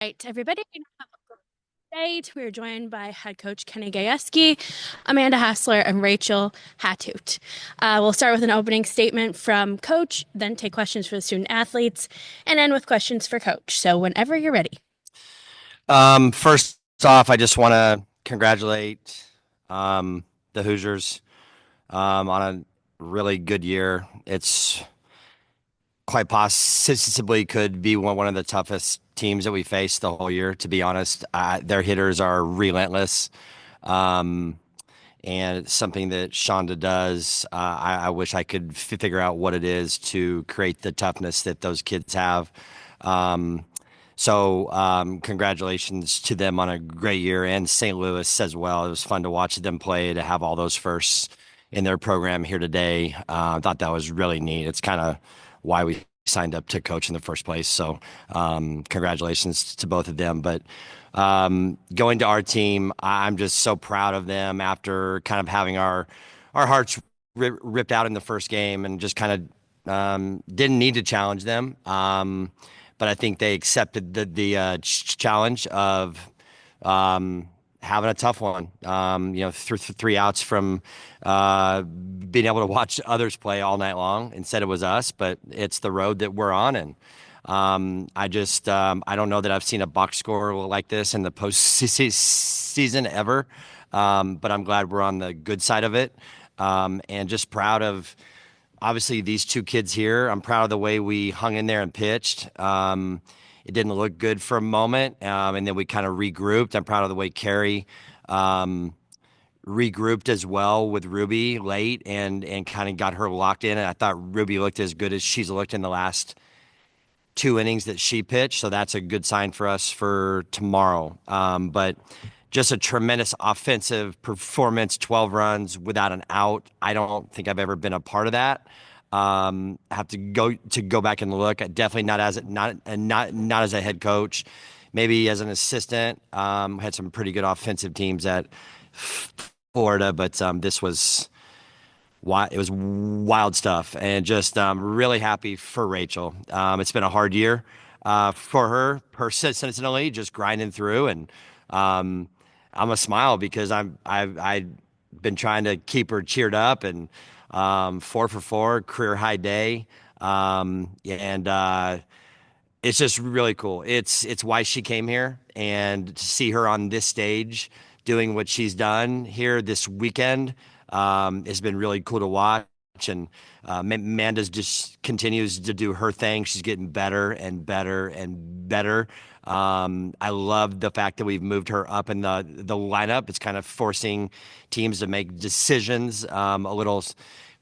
Right, everybody. Today, we're joined by head coach Kenny Gajewski, Amanda Hassler, and Rachel Hattoot. We'll start with an opening statement from coach, then take questions for the student athletes, and end with questions for coach. So whenever you're ready. First off, I just want to congratulate the Hoosiers on a really good year. It's quite possibly could be one of the toughest teams that we faced the whole year, to be honest. Their hitters are relentless. Um, and it's something that Shonda does. I wish I could figure out what it is to create the toughness that those kids have. Um, Congratulations to them on a great year and St. Louis as well. It was fun to watch them play, to have all those firsts in their program here today. I thought that was really neat. It's kind of why we signed up to coach in the first place. Congratulations to both of them. But going to our team, I'm just so proud of them after kind of having our hearts ripped out in the first game and just kind of didn't need to challenge them. But I think they accepted the challenge of having a tough one. Three outs from being able to watch others play all night long. Instead, it was us, but it's the road that we're on, and I don't know that I've seen a box score like this in the postseason ever. But I'm glad we're on the good side of it, and just proud of obviously these two kids here. I'm proud of the way we hung in there and pitched. It didn't look good for a moment, and then we kind of regrouped. I'm proud of the way Carrie regrouped as well with Ruby late and kind of got her locked in. And I thought Ruby looked as good as she's looked in the last two innings that she pitched. So that's a good sign for us for tomorrow. But just a tremendous offensive performance, 12 runs without an out. I don't think I've ever been a part of that. I have to go back and look. Definitely not as a head coach, maybe as an assistant. Had some pretty good offensive teams at Florida, but this was it was wild stuff, and just really happy for Rachel. It's been a hard year for her personally, just grinding through, and I'm a smile because I've been trying to keep her cheered up, and 4 for 4, career high day, and it's just really cool. It's why she came here, and to see her on this stage doing what she's done here this weekend has been really cool to watch. And Amanda's just continues to do her thing. She's getting better and better and better. I love the fact that we've moved her up in the lineup. It's kind of forcing teams to make decisions a little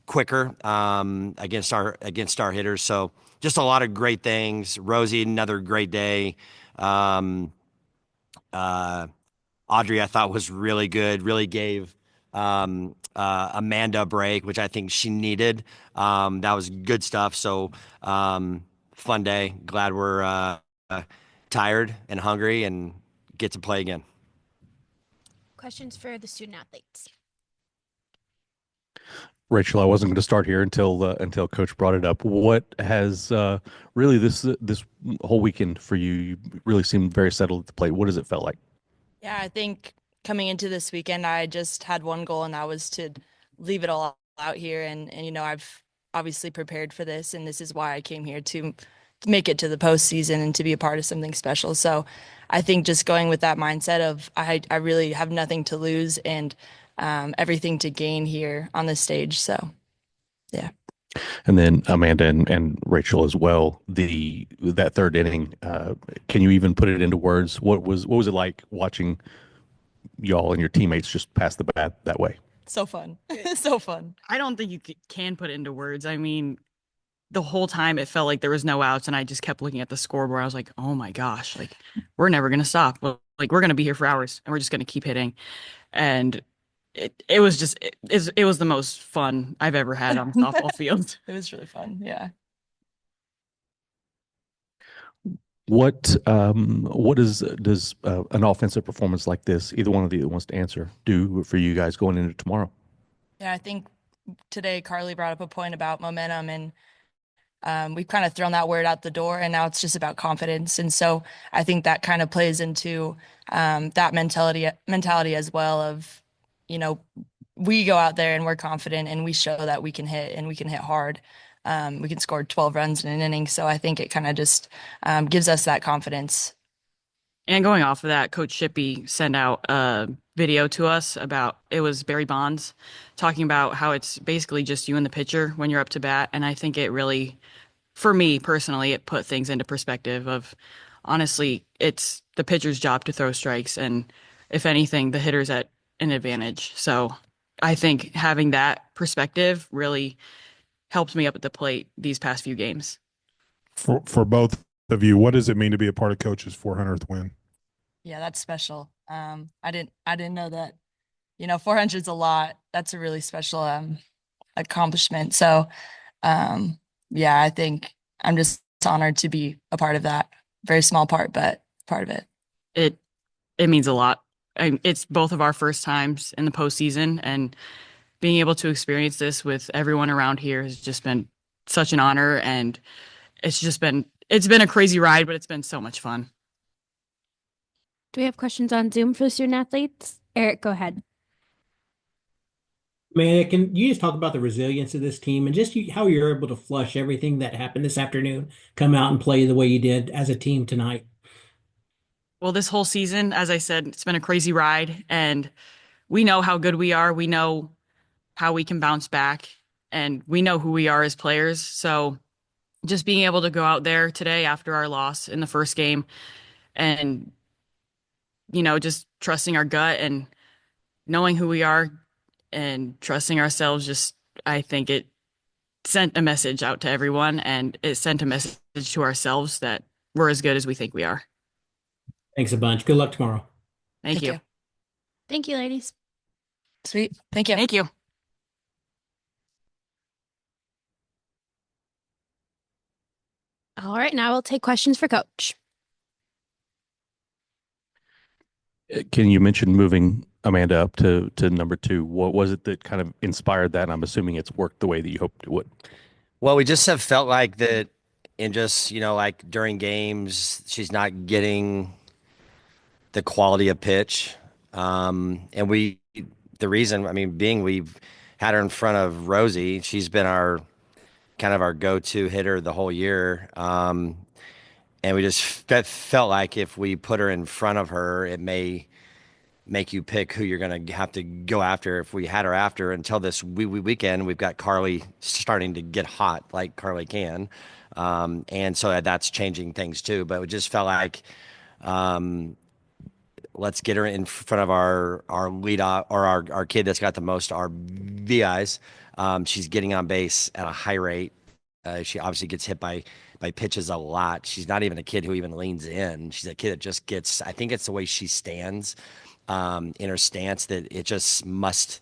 quicker against our hitters. So just a lot of great things. Rosie, another great day. Um, uh, Audrey, I thought was really good. Really gave Amanda a break, which I think she needed. That was good stuff. Fun day. Glad we're tired and hungry and get to play again. Questions for the student athletes. Rachel, I wasn't going to start here until Coach brought it up. What has really this whole weekend for you? You really seemed very settled at the plate. What does it felt like? Yeah, I think coming into this weekend, I just had one goal, and that was to leave it all out here. And I've obviously prepared for this, and this is why I came here to make it to the postseason and to be a part of something special. So I think just going with that mindset of I really have nothing to lose and everything to gain here on this stage. So yeah. And then Amanda and Rachel as well. That third inning, can you even put it into words? What was it like watching y'all and your teammates just pass the bat that way? So fun. So fun. I don't think you can put it into words. I mean, the whole time it felt like there was no outs, and I just kept looking at the scoreboard. I was like, oh my gosh, like we're never gonna stop. Like we're gonna be here for hours, and we're just gonna keep hitting. And it was just it was the most fun I've ever had on a softball field. It was really fun. Yeah. What does an offensive performance like this, either one of you that wants to answer, do for you guys going into tomorrow? Yeah, I think today Carly brought up a point about momentum, and we've kind of thrown that word out the door, and now it's just about confidence. And so I think that kind of plays into that mentality as well of, you know, we go out there and we're confident and we show that we can hit and we can hit hard. We can score 12 runs in an inning. So I think it kind of just gives us that confidence. And going off of that, Coach Shippey sent out a video to us about it was Barry Bonds talking about how it's basically just you and the pitcher when you're up to bat. And I think it really, for me personally, it put things into perspective of honestly, it's the pitcher's job to throw strikes. And if anything, the hitter's at an advantage. So I think having that perspective really helped me up at the plate these past few games. For both of you, what does it mean to be a part of Coach's 400th win? Yeah, that's special. I didn't know that, 400 is a lot. That's a really special accomplishment. So yeah, I think I'm just honored to be a part of that. Very small part, but part of it. It it means a lot. It's both of our first times in the postseason, and being able to experience this with everyone around here has just been such an honor, and it's been a crazy ride, but it's been so much fun. Do we have questions on Zoom for the student athletes? Eric, go ahead. Man, can you just talk about the resilience of this team and just how you're able to flush everything that happened this afternoon, come out and play the way you did as a team tonight? Well, this whole season, as I said, it's been a crazy ride, and we know how good we are. We know how we can bounce back, and we know who we are as players. So just being able to go out there today after our loss in the first game and, just trusting our gut and knowing who we are and trusting ourselves, I think it sent a message out to everyone, and it sent a message to ourselves that we're as good as we think we are. Thanks a bunch. Good luck tomorrow. Thank you. Thank you, ladies. Sweet. Thank you. Thank you. All right, now we'll take questions for Coach. Can you mention moving Amanda up to number 2? What was it that kind of inspired that? And I'm assuming it's worked the way that you hoped it would. Well, we just have felt like that in just, like during games, she's not getting the quality of pitch. And the reason, I mean, being we've had her in front of Rosie, she's been our kind of our go-to hitter the whole year. And we just felt like if we put her in front of her, it may make you pick who you're going to have to go after. If we had her after until this weekend, we've got Carly starting to get hot like Carly can. And so that's changing things too. But we just felt like let's get her in front of our lead or our kid that's got the most RBIs. She's getting on base at a high rate. She obviously gets hit by pitches a lot. She's not even a kid who even leans in. She's a kid that just gets, I think it's the way she stands in her stance that it just must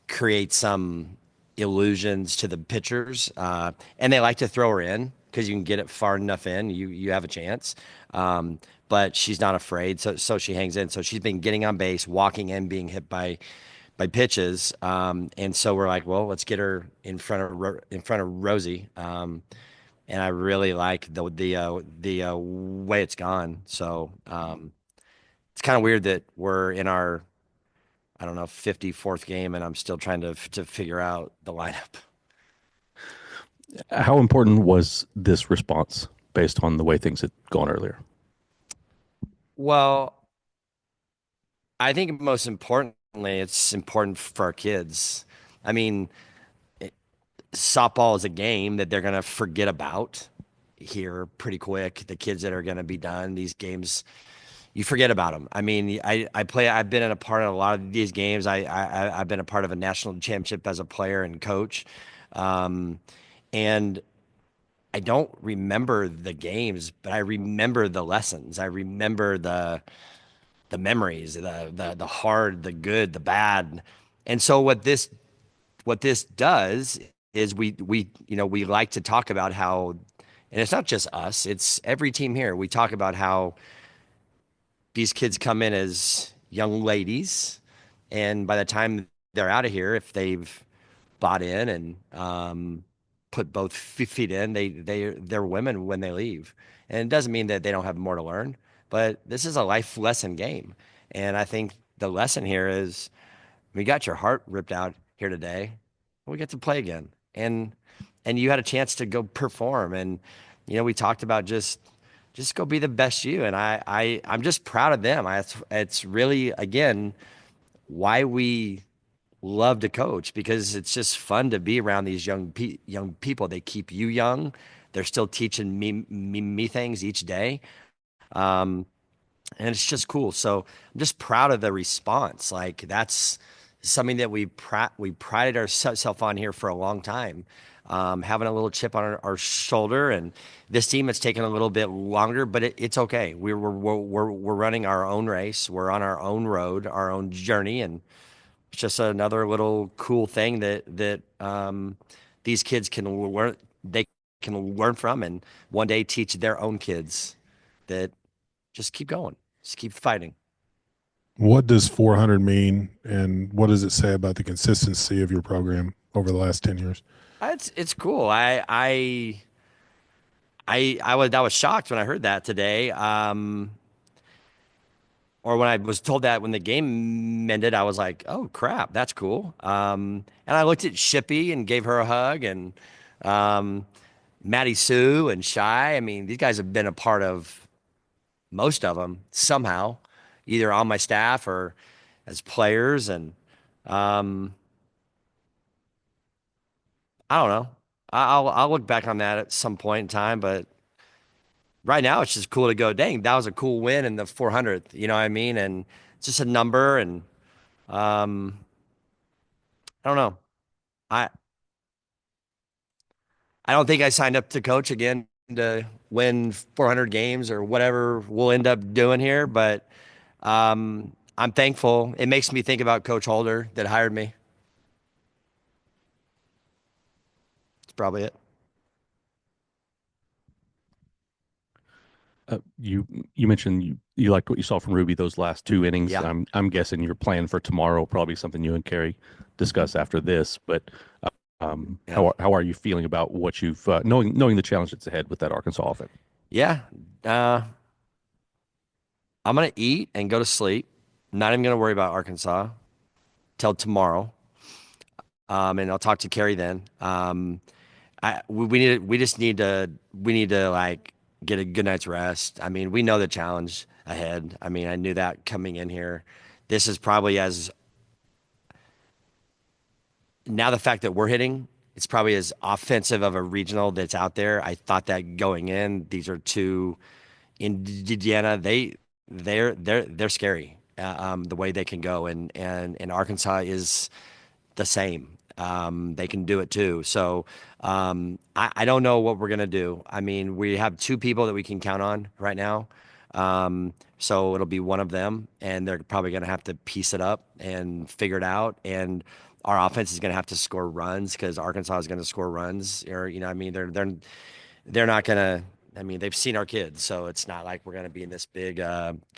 create some illusions to the pitchers. And they like to throw her in because you can get it far enough in, you have a chance. But she's not afraid, so she hangs in. So she's been getting on base, walking in, being hit by pitches, and so we're like, well, let's get her in front of Rosie, and I really like the way it's gone. So it's kind of weird that we're in our, I don't know, 54th game, and I'm still trying to figure out the lineup. How important was this response based on the way things had gone earlier? Well, I think most importantly, it's important for our kids. I mean, softball is a game that they're going to forget about here pretty quick. The kids that are going to be done, these games, you forget about them. I mean, I've been in a part of a lot of these games. I've been a part of a national championship as a player and coach. And I don't remember the games, but I remember the lessons. I remember the memories, the hard, the good, the bad. And so what this does is we like to talk about how, and it's not just us, it's every team here. We talk about how these kids come in as young ladies, and by the time they're out of here, if they've bought in and put both feet in. They're women when they leave, and it doesn't mean that they don't have more to learn. But this is a life lesson game, and I think the lesson here is we got your heart ripped out here today. We get to play again, and you had a chance to go perform, and we talked about just go be the best you, and I'm just proud of them. It's really again why we love to coach, because it's just fun to be around these young people. They keep you young. They're still teaching me things each day. And it's just cool. So I'm just proud of the response. Like that's something that we prided ourselves on here for a long time. Having a little chip on our shoulder, and this team it's taken a little bit longer, but it's okay. We're running our own race. We're on our own road, our own journey, and it's just another little cool thing that these kids can learn. They can learn from, and one day teach their own kids that just keep going, just keep fighting. What does 400 mean, and what does it say about the consistency of your program over the last 10 years? It's cool. I was shocked when I heard that today. Or when I was told that when the game ended, I was like, "Oh crap, that's cool." And I looked at Shippy and gave her a hug, and um, Maddie Sue and Shy. I mean, these guys have been a part of most of them somehow, either on my staff or as players. And um, I don't know. I'll look back on that at some point in time, but right now it's just cool to go. Dang, that was a cool win in the 400th. You know what I mean? And it's just a number, and um, I don't know. I I don't think I signed up to coach again to win 400 games or whatever we'll end up doing here, but I'm thankful. It makes me think about Coach Holder that hired me. That's probably it. You mentioned you liked what you saw from Ruby those last two innings. Yeah. I'm guessing your plan for tomorrow probably something you and Carrie discuss after this. But Yeah. how are you feeling about what you've knowing the challenge that's ahead with that Arkansas offense? Yeah. Uh, I'm going to eat and go to sleep. Not even going to worry about Arkansas till tomorrow. And I'll talk to Carrie then. We need to like get a good night's rest. I mean, we know the challenge ahead. I mean, I knew that coming in here. This is probably as now the fact that we're hitting, it's probably as offensive of a regional that's out there. I thought that going in, these are two Indiana. They're scary. The way they can go, and Arkansas is the same. They can do it too. So I don't know what we're gonna do. I mean, we have two people that we can count on right now. So it'll be one of them, and they're probably gonna have to piece it up and figure it out. And our offense is gonna have to score runs because Arkansas is gonna score runs. Or I mean, they're not gonna. I mean, they've seen our kids, so it's not like we're gonna be in this big.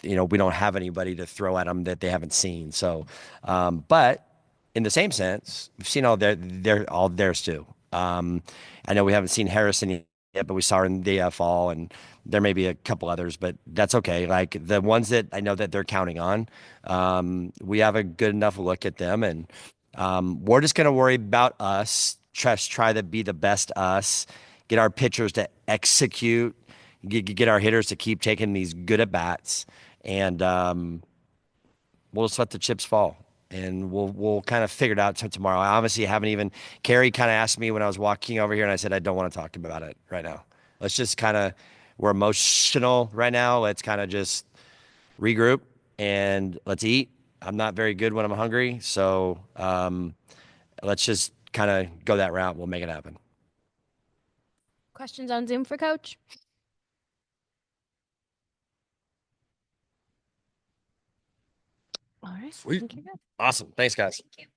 We don't have anybody to throw at them that they haven't seen. So, but in the same sense, we've seen all theirs too. I know we haven't seen Harrison yet, but we saw her in the fall, and there may be a couple others, but that's okay. Like the ones that I know that they're counting on, we have a good enough look at them, and we're just gonna worry about us. Try to be the best us. Get our pitchers to execute. Get our hitters to keep taking these good at bats, and we'll just let the chips fall, and we'll kind of figure it out tomorrow. I obviously haven't even. Carrie kind of asked me when I was walking over here, and I said I don't want to talk about it right now. Let's just kind of we're emotional right now. Let's kind of just regroup and let's eat. I'm not very good when I'm hungry, so let's just kind of go that route. We'll make it happen. Questions on Zoom for Coach? All right. Sweet. I think you're good. Awesome. Thanks, guys. Thank you.